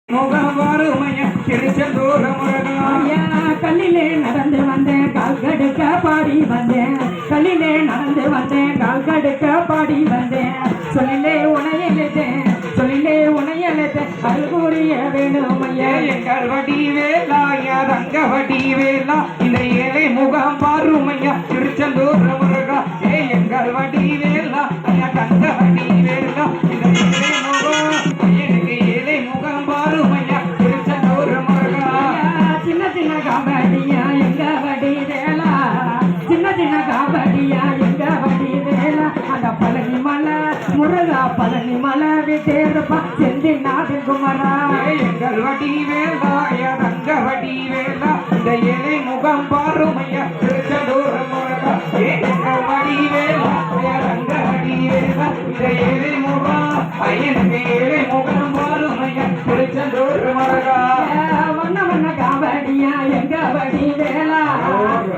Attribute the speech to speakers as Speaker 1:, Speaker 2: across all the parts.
Speaker 1: முகவாருமைய திருச்செந்தூர் முருகா
Speaker 2: கல்லிலே நடந்து வந்தேன் கால் கடுக்க பாடி வந்தேன் கல்லிலே நடந்து வந்தேன் கால் கடுக்க பாடி வந்தேன் சொல்லிலே உனையழுத்தேன் சொல்லிலே உனையழுத்தேன் அருள்கூறிய வேணும் ஐயா
Speaker 1: எங்கள் வடி வேலா ரங்க வடி வேலா இந்த ஏழை முகம் பாருமையா திருச்செந்தூர் முருகா எங்கள் வடி வேலா தங்க வடி வேலா இந்த ஏழை முகம் எனக்கு ஏழை முகம் பாருமையா திருச்செந்தூர் முருகா
Speaker 2: சின்ன சின்ன காவடியா எங்க வடி வேலா சின்ன சின்ன காவடியா எங்க வடி வேலா அந்த பழனி மலை முருகா பழனி மலை விட்டேருப்பா செந்தி நாடு குமரா
Speaker 1: எங்கள் வடி வேலா ரங்க வடி வேலா இந்த ஏழை முகம் பாருமையா திருச்செந்தூர் முருகா எங்கள் வடி வேலா ரங்க வடி வேலா இந்த ஏழை முகம் எனக்கு ஏழை முகம் பாருமையா திருச்செந்தூர் முருகா
Speaker 2: வண்ண வண்ண காவடியா எங்க வடி வேலா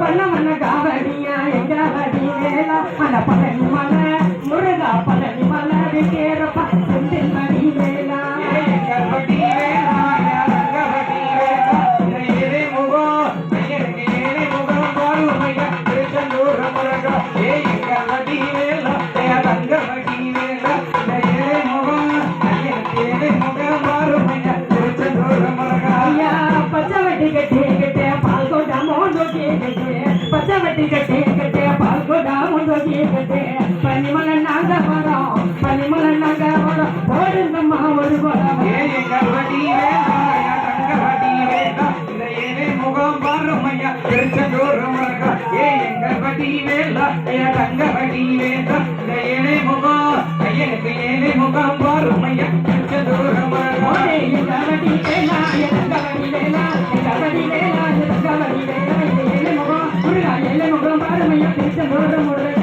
Speaker 2: வண்ண வண்ண காவடியா எங்க வடி வேலா அந்த பழனி மலை முருகா பழனி மலை விட்டேருப்பா செந்தி வடி வேலா
Speaker 1: எங்கள் வடி வேலா ரங்க வடி வேலா இந்த ஏழை முகம் எனக்கு ஏழை முகம் பாருமையா திருச்செந்தூர் முருகா எங்கள் வடி வேலா ரங்க வடி வேலா இந்த ஏழை முகம் எனக்கு ஏழை முகம் பாருமையா திருச்செந்தூர் முருகா
Speaker 2: ஐயா பச்சை வட்டி கட்டி பால் கொண்டா மோந்தோட்டி கட்டி பச்சை வட்டி கட்டி பால் கொண்டா மோந்தோட்டி கட்டி பனிமலை நாங்க வரோம் பனிமலை நாங்க வரோம் போடுங்கம்மா ஒரு குடம்
Speaker 1: எங்கள் வடி வேலா ரங்க வடி வேலா இந்த ஏழை முகம் பாருமையா திருச்செந்தூர் முருகா எங்கள் வடி வேலா ரங்க வடி வேலா இந்த ஏழை முகம் எனக்கு ஏழை முகம் பாருமையா திருச்செந்தூர் முருகா
Speaker 2: எங்க வடி வேலா எங்க வடி வேலா எங்க வடி வேலா எங்க வடி வேலா இந்த ஏழை முகம் முருகா ஏழை முகம் பாருமையா திருச்செந்தூர் முருகா